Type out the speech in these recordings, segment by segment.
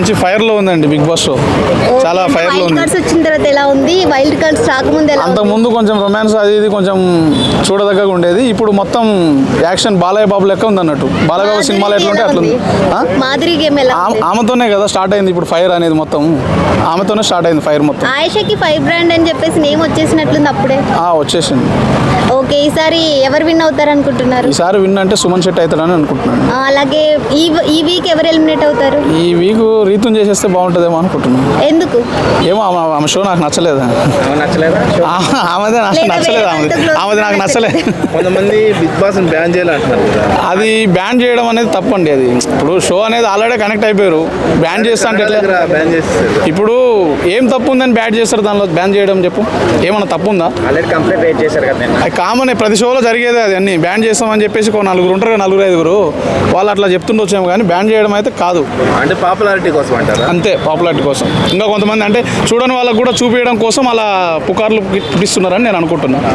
మంచి ఫైర్ లో ఉందండి బిగ్ బాస్ షో. చాలా ఫైర్ లో ఉంది. వచ్చిన తర్వాత ఎలా ఉంది? వైల్డ్ కార్డ్స్ రాకముందు ఎలా? అంత ముందు కొంచెం రొమాన్స్ అది ఇది కొంచెం చూడదగ్గగా ఉండేది. ఇప్పుడు మొత్తం యాక్షన్ బాలయ్య బాబు లెక్క ఉంది అన్నట్టు. బాలయ్య బాబు సినిమాలు ఎట్లా ఉంటే అట్లా మాధురి గేమ్ ఎలా? ఆమెతోనే కదా స్టార్ట్ అయింది ఇప్పుడు ఫైర్ అనేది. మొత్తం ఆమెతోనే స్టార్ట్ అయింది ఫైర్ మొత్తం. ఆయేషాకి ఫైర్ బ్రాండ్ అని చెప్పేసి నేమ్ వచ్చేసినట్లుంది అప్పుడే. వచ్చేసింది. ఓకే, ఈసారి ఎవరు విన్ అవుతారు అనుకుంటున్నారు? ఈసారి విన్ అంటే సుమన్ శెట్టి అవుతాడని అనుకుంటున్నాను. అలాగే ఈ వీక్ ఎవరు ఎలిమినేట్ అవుతారు? ఈ వీక్ రీతుని చేసేస్తే బాగుంటుందేమో అనుకుంటున్నాను. ఎందుకు? ఏమో ఆమె షో నాకు నచ్చలేదు. ఆమెదే నాకు నచ్చలేదు. ఆమెది నాకు నచ్చలేదు. కొంతమంది బిగ్ బాస్ బ్యాన్ చేయాలంటున్నారు. అది బ్యాన్ చేయడం అనేది తప్పండి. అది ఇప్పుడు షో అనేది ఆల్రెడీ కనెక్ట్ అయిపోయారు. బ్యాన్ చేస్తా అంటే ఎట్లా? బ్యాన్ చేస్తారు. ఇప్పుడు ఏం తప్పు ఉందని బ్యాన్ చేస్తారు దానిలో? బ్యాన్ చేయడం చెప్పు, ఏమన్నా తప్పు ఉందా? ఆల్రెడీ కంప్లైంట్ రేట్ చేశారు కదా. అది కామన్, ప్రతి షోలో జరిగేది అది. అన్ని బ్యాన్ చేస్తామని చెప్పేసి నలుగురు ఉంటారు కదా, 4-5 వాళ్ళు అట్లా చెప్తుండొచ్చాము, కానీ బ్యాన్ చేయడం అయితే కాదు. అంటే పాపులారిటీ కోసం అంటారు. అంతే, పాపులారిటీ కోసం. ఇంకా కొంతమంది అంటే చూడని వాళ్ళకు కూడా చూపించడం కోసం అలా పుకార్లు పుట్టిస్తున్నారని నేను అనుకుంటున్నాను.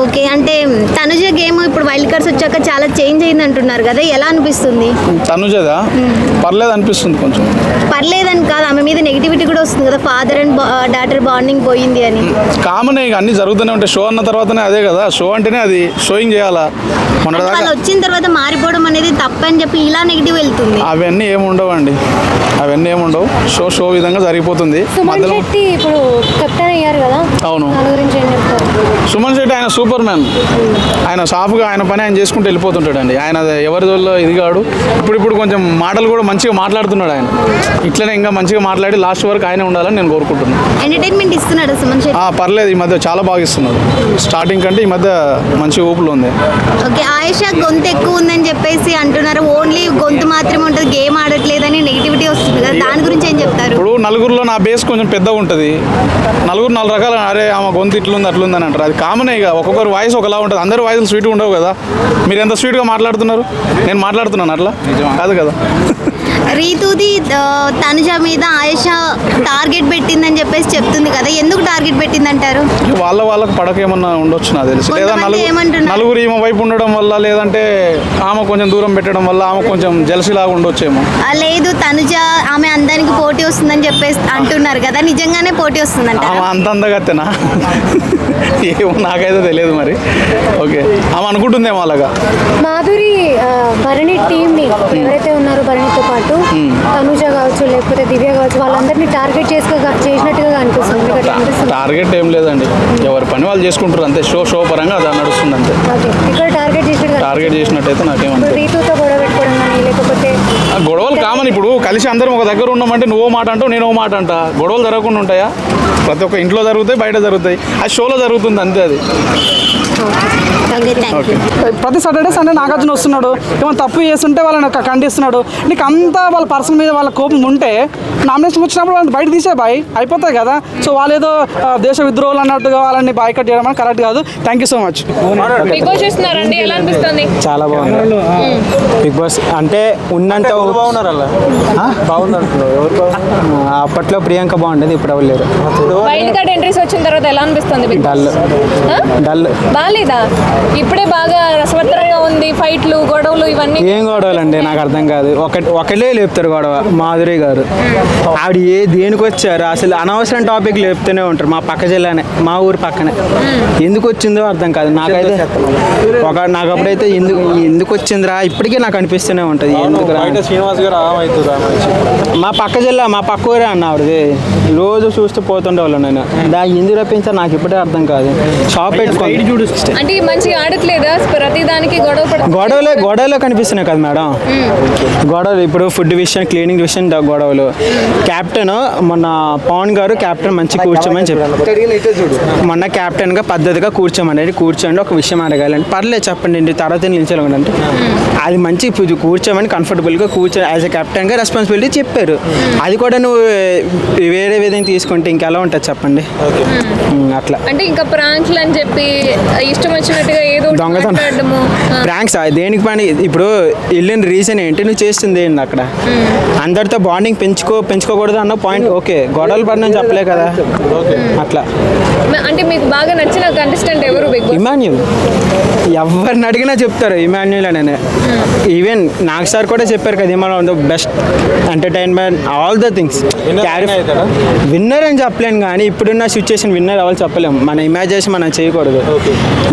ఓకే, అంటే తనుజ గేమ్ ఇప్పుడు వైల్డ్ కార్డ్స్ వచ్చాక చాలా చేంజ్ అయింది అంటున్నారు కదా, ఎలా అనిపిస్తుంది? తనుజదా పర్లేదు అనిపిస్తుంది. కొంచెం పర్లేదని కాదు, ఆమె మీద నెగిటివిటీ కూడా వస్తుంది కదా, ఫాదర్ అండ్ డాటర్ బాండింగ్ పోయింది అని. కామన్, ఇక అన్ని జరుగుతూనే ఉంటాయి. షో అన్న తర్వాతనే అదే కదా, షో అంటేనే అది షోయింగ్ చేయాలా. వాళ్ళు వచ్చిన తర్వాత మారిపోవడం అనేది తప్పని చెప్పి ఇలా నెగిటివ్ వెళ్తుంది. అవన్నీ ఏముండవండి, అవన్నీ ఏముండవు. షో విధంగా జరిగిపోతుంది. సుమన్ శెట్టి ఇప్పుడు కెప్టెన్ అయ్యారు కదా. అవును. దాని గురించి ఏం చెప్తారు? సుమన్ శెట్టి ఆయన సూపర్ మ్యాన్. ఆయన సాఫ్గా ఆయన పని ఆయన చేసుకుంటూ వెళ్ళిపోతుంటాడండి. ఆయన ఎవరి వల్ల ఇది కాడు. ఇప్పుడు కొంచెం మాటలు కూడా మంచిగా మాట్లాడుతున్నాడు ఆయన. ఇట్లనే ఇంకా మంచిగా మాట్లాడి లాస్ట్ వరకు ఆయనే ఉండాలని నేను కోరుకుంటున్నాను. ఎంటర్టైన్మెంట్ ఇస్తున్నాడు సుమన్ శెట్టి. పర్లేదు, ఈ మధ్య చాలా బాగా ఇస్తున్నాడు. స్టార్టింగ్ కంటే ఈ మధ్య మంచి ఊపులు ఉంది. ఓకే, ఆయేషా గొంతు ఎక్కువ ఉందని చెప్పేసి అంటున్నారు. ఓన్లీ గొంతు మాత్రమే ఉంటుంది, గేమ్ ఆడట్లేదని నెగిటివిటీ వస్తుంది కదా, దాని గురించి ఏం చెప్తారు? ఇప్పుడు నలుగురిలో నా బేస్ కొంచెం పెద్దగా ఉంటుంది. నలుగురు 4 రకాల, అరే ఆమె గొంతు ఇట్లుంది అట్లుంది అని అంటారు. అది కామనే. ఇక ఒక్కొక్కరు వాయిస్ ఒకలా ఉంటుంది. అందరి వాయిస్లు స్వీట్గా ఉండవు కదా. మీరు ఎంత స్వీట్గా మాట్లాడుతున్నారు, నేను మాట్లాడుతున్నాను అట్లా కాదు కదా. రీతుది తనుజ మీద ఆయేషా టార్గెట్ పెట్టిందని చెప్పేసి చెప్తుంది కదా, ఎందుకు టార్గెట్ పెట్టింది అంటారు? వాళ్ళకు పడక ఏమన్నా ఉండొచ్చు నాకు తెలిసి. లేదా నలుగురు ఈమె వైపు ఉండడం వల్ల, లేదంటే ఆమె కొంచెం దూరం పెట్టడం వల్ల ఆమె కొంచెం జలసిలాగా ఉండొచ్చేమో. లేదు, తనుజ ఆమె అందానికి పోటీ వస్తుందని చెప్పేసి అంటున్నారు కదా, నిజంగానే పోటీ వస్తుందంట? ఆమె అంత అందగత్తెనా? ఏమో నాకైతే తెలియదు మరి. ఓకే, ఆమె అనుకుంటుందేమో అలాగా. మాధురి భరణి టీంని ఎవరైతే ఉన్నారో భరణితో పాటు తనుజ కావచ్చు లేకపోతే దివ్య కావచ్చు, వాళ్ళందరినీ టార్గెట్ చేసినట్టుగా అనిపిస్తుంది. టార్గెట్ ఏం లేదండి, ఎవరి పని వాళ్ళు చేసుకుంటారు అంతే. షో పరంగా అది నడుస్తుంది అంతే. ఇక్కడ టార్గెట్ చేసినట్టయితే నాకేమంటే రీతుతో గొడవ పెట్టుకోవడం కానీ లేకపోతే గొడవలు కామన్. ఇప్పుడు కలిసి అందరం ఒక దగ్గర ఉన్నామంటే నువ్వో మాట అంటావు, నేను ఓ మాట అంటా. గొడవలు జరగకుండా ఉంటాయా? ప్రతి ఒక్క ఇంట్లో జరుగుతాయి, బయట జరుగుతాయి. అది షోలో జరుగుతుంది అంతే. అది ప్రతి సాటర్డే సండే నాగార్జున వస్తున్నాడు, ఏమైనా తప్పు చేస్తుంటే వాళ్ళని ఖండిస్తున్నాడు. నీకు అంతా వాళ్ళ పర్సన్ మీద వాళ్ళ కోపం ఉంటే నామినేషన్ వచ్చినప్పుడు వాళ్ళని బయట తీసే బాయ్ అయిపోతాయి కదా. సో వాళ్ళు ఏదో దేశ విద్రోహులు అన్నట్టుగా వాళ్ళని బాయ్కట్ చేయడం అని కరెక్ట్ కాదు. Thank you so much. చాలా బాగుంది బిగ్ బాస్. అంటే ఉన్నంత అప్పట్లో ప్రియాంక బాగుండేది, ఇప్పుడు ఎవరు లేరు. వచ్చిన తర్వాత ఎలా అనిపిస్తుంది? డల్ బాగాలేదా? ఇప్పుడే బాగా రసవత్తరంగా ఉంది, ఫైట్లు గొడవలు ఇవన్నీ. ఏం గొడవలు అండి నాకు అర్థం కాదు. ఒకటే లేపుతారు గొడవ. మాధురి గారు ఆవిడ దేనికి వచ్చారు అసలు? అనవసరం టాపిక్ లేపుతూనే ఉంటారు. మా పక్క జిల్లానే, మా ఊరు పక్కనే. ఎందుకు వచ్చిందో అర్థం కాదు నాకైతే. నాకు అప్పుడైతే ఎందుకు వచ్చిందిరా ఇప్పటికీ నాకు అనిపిస్తూనే ఉంటుంది. ఎందుకు శ్రీనివాస్ గారు మా పక్క జిల్లా, మా పక్క ఊరే అన్న ఆవిడది. రోజు చూస్తూ పోతుండేవాళ్ళు. నేను ఎందుకు రప్పించారు నాకు ఇప్పుడే అర్థం కాదు. షాప్ పెట్టుకోండి చూడు అంటే మంచిగా ఆడట్లేదా? ప్రతి దానికి గొడవలే కనిపిస్తున్నాయి కదా మేడం. గొడవలు ఇప్పుడు ఫుడ్ విషయం, క్లీనింగ్ విషయం గొడవలు. క్యాప్టెన్ మొన్న పవన్ గారు క్యాప్టెన్ మంచి కూర్చోమని చెప్పారు. మొన్న క్యాప్టెన్ గా పద్ధతిగా కూర్చోండి ఒక విషయం అడగాలండి. పర్లేదు చెప్పండి ఇంటి తర్వాత నిలిచేయాలంటే అది మంచి కూర్చోమని కంఫర్టబుల్గా యాజ్ ఎ క్యాప్టెన్ గా రెస్పాన్సిబిలిటీ చెప్పారు. అది కూడా నువ్వు వేరే విధంగా తీసుకుంటే ఇంకెలా ఉంటుంది చెప్పండి. అట్లా అంటే ఇంకా ప్రాంక్లు అని చెప్పి ఇష్టం వచ్చినట్టుగా ఏదో దొంగతనం ప్రాంక్స్ దేనికి పని ఇప్పుడు వెళ్ళిన రీజన్ ఏంటి, నువ్వు చేస్తుంది ఏంటి అక్కడ, అందరితో బాండింగ్ పెంచుకోకూడదు అన్న పాయింట్. ఓకే, గొడవలు పడినని చెప్పలే కదా, అట్లా. అంటే మీకు బాగా నచ్చిన కంటెస్టెంట్ ఎవరు బిగ్ బాస్? ఇమాన్యుల్, ఎవరిని అడిగినా చెప్తారు ఇమాన్యుల్ అనే. ఈవెన్ నాగ్ సార్ కూడా చెప్పారు కదా, Emmanuel best entertainment all the things. Winner అని చెప్పలేను కానీ ఇప్పుడున్న సిచ్యువేషన్ విన్నర్ అవ్వాలి చెప్పలేము, మన ఇమాజినేషన్ మనం చేయకూడదు.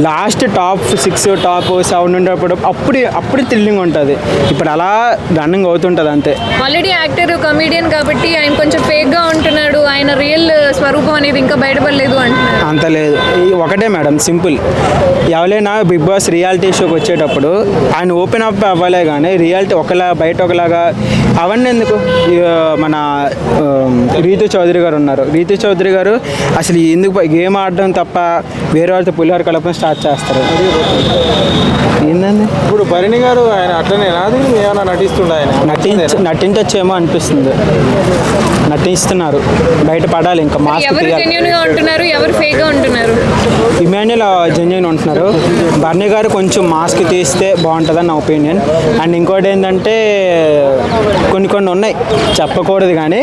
లాస్ట్ టాప్ 6 టాప్ 7 ఉండేటప్పుడు అప్పుడు థ్రిల్లింగ్ ఉంటుంది. ఇప్పుడు అలా రన్నింగ్ అవుతుంటుంది అంతే. ఆల్రెడీ యాక్టర్ కమీడియన్ కాబట్టి ఆయన కొంచెం ఫేక్ గా ఉంటున్నాడు, ఆయన రియల్ స్వరూపం అనేది ఇంకా బయటపడలేదు అంటున్నారు. అంత లేదు, ఒకటే మేడం సింపుల్. ఎవరైనా బిగ్ బాస్ రియాలిటీ షోకి వచ్చేటప్పుడు ఆయన ఓపెన్ అప్ అవ్వలే కానీ రియాలిటీ ఒకలా బయట ఒకలాగా అవన్నీ ఎందుకు. మన రీతు చౌదరి గారు ఉన్నారు, రీతు చౌదరి గారు అసలు ఎందుకు గేమ్ ఆడడం తప్ప వేరే వాళ్ళతో పులిహోర కలపడం స్టార్ట్ చేస్తారు. ఏందండి ఇప్పుడు భరణి గారు ఆయన అట్లనేనా, అది ఏమైనా నటిస్తుండ ఆయన? నటించచ్చేమో అనిపిస్తుంది, నటిస్తున్నారు. బయట పడాలి ఇంకా మాస్క్ ఎవరు తీయాలి. జెన్యూన్ గా ఉంటున్నారు, ఎవరు ఫేక్ గా ఉంటున్నారు? ఇమాన్యుల్ జెన్యున్ ఉంటున్నారు, బర్నీ గారు కొంచెం మాస్క్ తీస్తే బాగుంటుందని నా ఒపీనియన్. అండ్ ఇంకోటి ఏంటంటే కొన్ని ఉన్నాయి, చెప్పకూడదు కానీ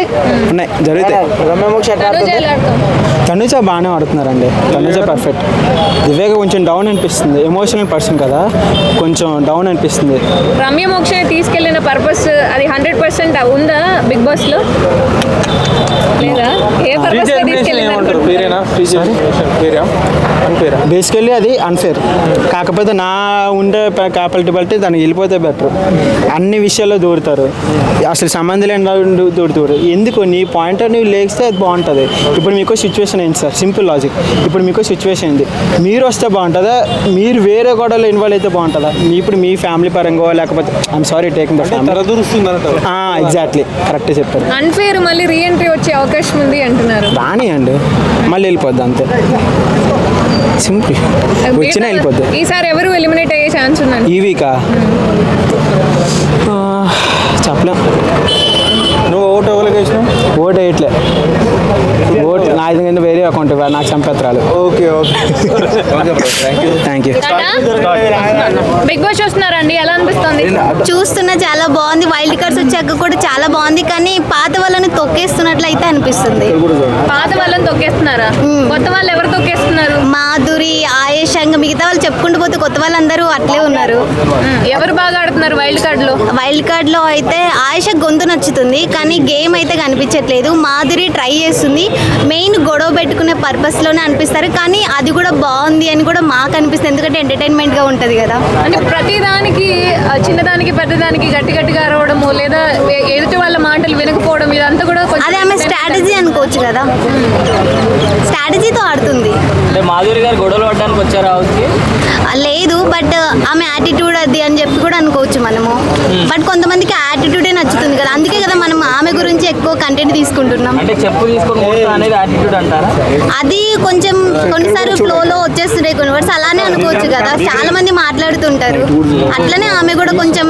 ఉన్నాయి, జరుగుతాయి. తనుజ ఎలా ఆడుతుంది? తనుజ బాగానే ఆడుతున్నారండి, తనుజ పర్ఫెక్ట్. దివ్యగా కొంచెం డౌన్ అనిపిస్తుంది, ఎమోషనల్ పర్సన్ కదా, కొంచెం డౌన్ అనిపిస్తుంది. రమ్య మోక్షని తీసుకెళ్లిన పర్పస్ అది 100% ఉందా బిగ్ బాస్ లో, లేదా? ఏ పర్పస్ తీసుకెళ్ళింది? పేరేనా? పేరా? బేసికల్లీ అది అన్ఫేర్, కాకపోతే నా ఉండే క్యాపబిలిటీ దానికి వెళ్ళిపోతే బెటర్. అన్ని విషయాల్లో దూరుతారు, అసలు సంబంధం లేని దూరుతారు. ఎందుకు నీ పాయింట్ నువ్వు లేస్తే అది బాగుంటుంది. ఇప్పుడు మీకు సిచ్యువేషన్ ఏంటి సార్, సింపుల్ లాజిక్. ఇప్పుడు మీకు సిచ్యువేషన్ ఏంటి, మీరు వస్తే బాగుంటుందా, మీరు వేరే గొడవలో ఇన్వాల్వ్ అయితే బాగుంటుందా? ఇప్పుడు మీ ఫ్యామిలీ పరంగా లేకపోతే I'm sorry taking the family exactly correct చెప్పారు. అన్ఫేర్ మళ్ళీ రీఎంట్రీ వచ్చే అవకాశం ఉంది అంటున్నారు. రానియండి, మళ్ళీ వెళ్ళిపోద్ది అంతే, సింపుల్. వచ్చినా వెళ్ళిపోద్ది. ఈసారి ఎవరు ఎలిమినేట్ అయ్యే ఛాన్స్ ఉందండి ఈ వీకా చెప్పలేం. నువ్వు ఓటు ఎవరికి వేసినావు? ఓటు వేయట్లే, ఓటు నా కింద వేరే అకౌంట్ నాకు సంపత్రాలు. Okay thank you. Bigg Boss చూస్తున్నారండి, ఎలా అనిపిస్తుంది? చూస్తున్నా చాలా బాగుంది. వైల్డ్ కార్డ్స్ వచ్చాక కూడా చాలా బాగుంది, కానీ పాత వాళ్ళని తొక్కేస్తున్నట్లయితే అనిపిస్తుంది. పాత వాళ్ళని తొక్కేస్తున్నారా? కొత్త వాళ్ళు ఎవరు తొక్కేస్తున్నారు? మాధురి, ఆయేష్, ఇంకా మిగతా వాళ్ళు చెప్పుకుంటూ పోతే కొత్త వాళ్ళందరూ అట్లే ఉన్నారు. ఎవరు బాగా ఆడుతున్నారు వైల్డ్ కార్డ్ లో? వైల్డ్ కార్డ్ లో అయితే ఆయేష గొంతు నచ్చుతుంది, కానీ గేమ్ అయితే కనిపించట్లేదు. మాధురి ట్రై చేస్తుంది, మెయిన్ గొడవ పెట్టుకునే పర్పస్ లోనే అనిపిస్తారు, కానీ అది కూడా బాగుంది అని కూడా మాకు అనిపిస్తుంది, ఎందుకంటే ఎంటర్టైన్మెంట్ గా ఉంటది కదా. అంటే ప్రతిదానికి చిన్నదానికి పెద్దదానికి గట్టిగా అరవడము, లేదా ఎదుటి వాళ్ళ మాటలు వినకపోవడం, ఇదంతా కూడా అదే ఆమె స్ట్రాటజీ అనుకోవచ్చు కదా, స్ట్రాటజీతో ఆడుతుంది. అంటే మాధురి గారు గొడవలు పడడానికి వచ్చారా హౌస్కి? లేదు, బట్ ఆమె యాటిట్యూడ్ అది అని చెప్పి కూడా అనుకోవచ్చు మనము. బట్ కొంతమందికి యాటిట్యూడే నచ్చుతుంది కదా, అందుకే కదా మనం ఆమె గురించి ఎక్కువ కంటెంట్ తీసుకుంటున్నాం. అంటే చెప్పు తీసుకొని కొడతా అనేది యాటిట్యూడ్ అంటారా? అది కొంచెం కొన్నిసార్లు ఫ్లోలో వచ్చేస్తుంటాయి కొన్ని వర్డ్స్, అలానే అనుకోవచ్చు కదా. చాలా మంది మాట్లాడుతుంటారు, అట్లనే ఆమె కూడా కొంచెం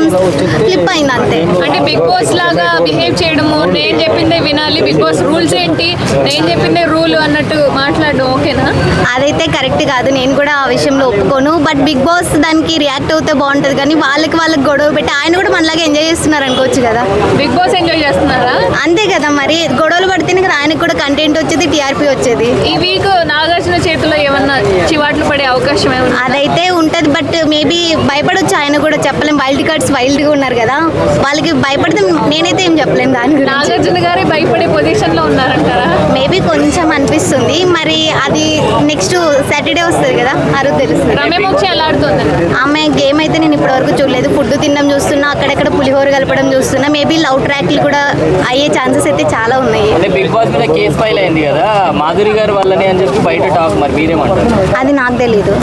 ఫ్లిప్ అయింది అంతే. అంటే బిగ్ బాస్ లాగా బిహేవ్ చేయడము, నేను చెప్పిందే వినాలి, బిగ్ బాస్ రూల్స్ ఏంటి, నేను చెప్పిందే రూల్ అన్నట్టు మాట్లాడడం ఓకేనా? అదైతే కరెక్ట్ కాదు, నేను కూడా ఆ విషయంలో ఒప్పుకోను. బట్ బిగ్ బాస్ దానికి రియాక్ట్ అవుతే బాగుంటుంది, కానీ వాళ్ళకి గొడవ పెట్టి ఆయన కూడా మనలాగా ఎంజాయ్ చేస్తున్నారు అనుకోవచ్చు కదా. బిగ్ బాస్ ఎంజాయ్ చేస్తున్నారా? అంతే కదా, మరి గొడవలు పడితేనే కదా ఆయనకు కూడా కంటెంట్ వచ్చేది, టీఆర్పీ వచ్చేది. ఈ వీక్ నాగార్జున చేతిలో ఏమన్నా చివాట్లు పడే అవకాశం ఏమన్నా? అదైతే ఉంటది, బట్ మేబీ భయపడొచ్చు ఆయన కూడా, చెప్పలేం. వైల్డ్ కార్డ్స్ వైల్డ్గా ఉన్నారు కదా, వాళ్ళకి భయపడితే నేనైతే ఏం చెప్పలేను దాని గురించి. నాగార్జున గారే భయపడే పొజిషన్ లో ఉన్నారంటారా? మేబీ కొంచెం అనిపిస్తుంది, మరి అది నెక్స్ట్ సాటర్డే వస్తుంది కదా, ఆ రోజు తెలుస్తుంది. రమ్య మోక్ష ఎలా ఆడుతుంది? ఆమె గేమ్ అయితే నేను ఇప్పటివరకు చూడలేదు. ఫుడ్ తినడం చూస్తున్నా, అక్కడక్కడ పులిహోర కలపడం చూస్తున్నా. మేబీ లవ్ ట్రాక్లు కూడా అయ్యే ఛాన్సెస్ అయితే చాలా ఉన్నాయి. అంటే బిగ్ బాస్ మీద కేసు ఫైల్ అయింది కదా మాధురి గారు వాళ్ళని అని చెప్పి బయట టాక్, మరి మీరేమంటారు? అది నాకు తెలీదు.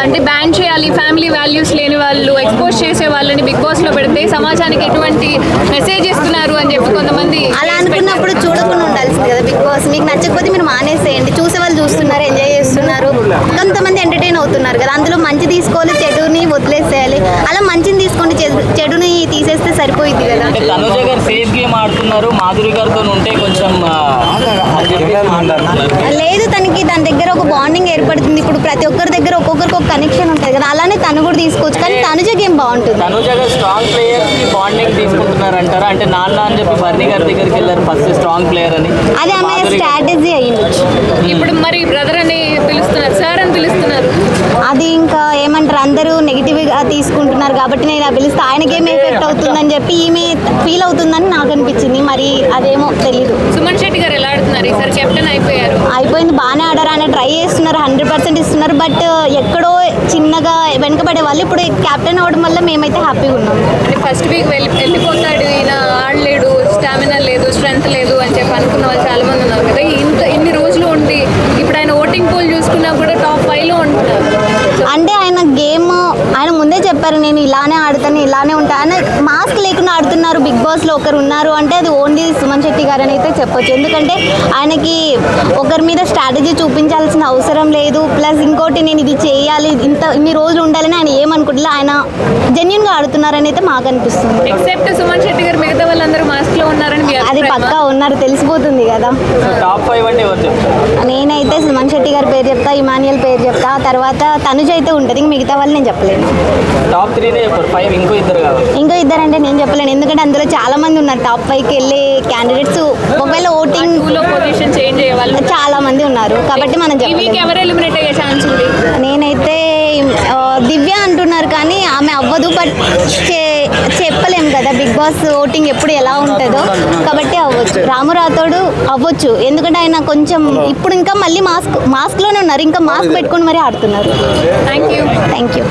అంటే బ్యాన్ చేయాలి, ఫ్యామిలీ వాల్యూస్ లేని వాళ్ళు ఎక్స్పోజ్ చేసే వాళ్ళని బిగ్ బాస్ లో పెడితే సమాజానికి ఎటువంటి మెసేజ్ ఇస్తున్నారు అని చెప్పి కొంతమంది అలా అనుకున్నప్పుడు చూడకుండా ఉండాల్సింది కదా బిగ్ బాస్. మీకు నచ్చకపోతే మీరు మానేసేయండి, చూసే వాళ్ళు చూస్తున్నారు, ఎంజాయ్ చేస్తున్నారు, కొంతమంది ఎంటర్టైన్ అవుతున్నారు కదా, అందులో మంచి తీసుకోవాలి, చెడుని వదిలేసేయాలి. అలా మంచిని తీసుకోండి, చెడుని తీసేస్తే సరిపోయింది కదా. అంటే తనుజ గారు సేఫ్ గేమ్ ఆడుతున్నారు, మాధురి గారితో ఉంటే కొంచెం లేదు, తనకి తన దగ్గర ఒక బాండింగ్ ఏర్పడుతుంది. ఇప్పుడు ప్రతి ఒక్కరి దగ్గర ఒక్కొక్కరికి ఒక కనెక్షన్ ఉంటుంది కదా, అలానే తను కూడా తీసుకోవచ్చు. కానీ తనుజ గేమ్ బాగుంటుంది. తనుజ గారు స్ట్రాంగ్ ప్లేయర్ కి బాండింగ్ తీసుకుంటున్నారు అంటారా? అంటే నాన్న అని చెప్పి బర్నీ గారి దగ్గరికి వెళ్ళారు ఫస్ట్ స్ట్రాంగ్ ప్లేయర్ అని. అది ఆమె స్ట్రాటజీ అయ్యిండొచ్చు. ఇప్పుడు మరి బ్రదర్ అని పిలుస్తున్నారు, సార్ అని పిలుస్తున్నారు. అది ఇంకా ఏమంటారు, అందరూ నెగిటివ్గా తీసుకుంటున్నారు కాబట్టి నేను ఇలా పిలిస్తే ఆయనకేం ఎఫెక్ట్ అవుతుందని చెప్పి ఈమె ఫీల్ అవుతుందని నాకు అనిపించింది. మరి అదేమో తెలీదు. సుమన్ శెట్టి గారు ఎలా ఆడుతున్నారు ఈసారి? కెప్టెన్ అయిపోయారు. అయిపోయింది, బాగానే ఆడారు. ఆయన ట్రై చేస్తున్నారు, 100% ఇస్తున్నారు. బట్ ఎక్కడో చిన్నగా వెనకబడే వాళ్ళు ఇప్పుడు క్యాప్టెన్ అవ్వడం వల్ల మేమైతే హ్యాపీగా ఉన్నాం. అంటే ఫస్ట్ వీక్ వెళ్ళిపోతాడు ఈయన, ఆడలేడు, స్టామినా లేదు, స్ట్రెంత్ లేదు అని చెప్పి అనుకున్న వాళ్ళు చాలా మంది ఉన్నారు కదా. ఇన్ని రోజులు ఉండి ఇప్పుడు ఆయన ఓటింగ్ పోల్ చూసుకున్నా కూడా టాప్ 5లో ఉంటున్నారు. అంటే ఆయన గేమ్ ఆయన ముందే చెప్పారు, నేను ఇలానే ఆడుతాను, ఇలానే ఉంటాను. ఆయన మాస్క్ లేకుండా ఆడుతున్నారు. బిగ్ బాస్లో ఒకరు ఉన్నారు అంటే అది ఓన్లీ సుమన్ శెట్టి గారు అని అయితే చెప్పొచ్చు. ఎందుకంటే ఆయనకి ఒకరి మీద స్ట్రాటజీ చూపించాల్సిన అవసరం లేదు. ప్లస్ ఇంకోటి నేను ఇది చేయాలి, ఇన్ని రోజులు ఉండాలని ఆయన ఏమనుకుంటున్నా, ఆయన జెన్యున్గా ఆడుతున్నారని అయితే మాకు అనిపిస్తుంది. ఎక్సెప్ట్ సుమన్ శెట్టి గారు మిగతా వాళ్ళందరూ మాస్క్ లో ఉన్నారని మీ అది అభిప్రాయమా? పక్కా ఉన్నారు, తెలిసిపోతుంది కదా. టాప్ 5 అంటే ఎవరు చెప్తారు? నేనైతే సుమన్ శెట్టి గారి పేరు చెప్తా, ఇమాన్యుయల్ పేరు చెప్తా, తర్వాత తనుజ అయితే ఉంటుంది. ఇంక మిగతా వాళ్ళు నేను చెప్పలేను. టాప్ 3 చెప్పారు, 5 ఇంకో ఇద్దరు కావాలి. ఇంకో ఇద్దరంటే నేను చెప్పలేను, ఎందుకంటే అందులో చాలా మంది ఉన్నారు. టాప్ 5కి వెళ్ళే క్యాండిడేట్స్ ఒకవేళ ఓటింగ్ 2లో పొజిషన్ చేంజ్ అయ్యే వాళ్ళు చాలా మంది ఉన్నారు కాబట్టి మనం ఈ వీక్ చెప్పలేము. ఎవరు ఎలిమినేట్ అయ్యే ఛాన్స్ ఉంది? నేనైతే దివ్య అంటున్నారు కానీ ఆమె అవ్వదు. బట్ చెప్పలేము కదా, బిగ్ బాస్ ఓటింగ్ ఎప్పుడు ఎలా ఉంటుందో కాబట్టి అవ్వచ్చు. రాము రాథోడు అవ్వచ్చు, ఎందుకంటే ఆయన కొంచెం ఇప్పుడు ఇంకా మళ్ళీ మాస్క్లోనే ఉన్నారు, ఇంకా మాస్క్ పెట్టుకొని మరీ ఆడుతున్నారు. Thank you. Thank you.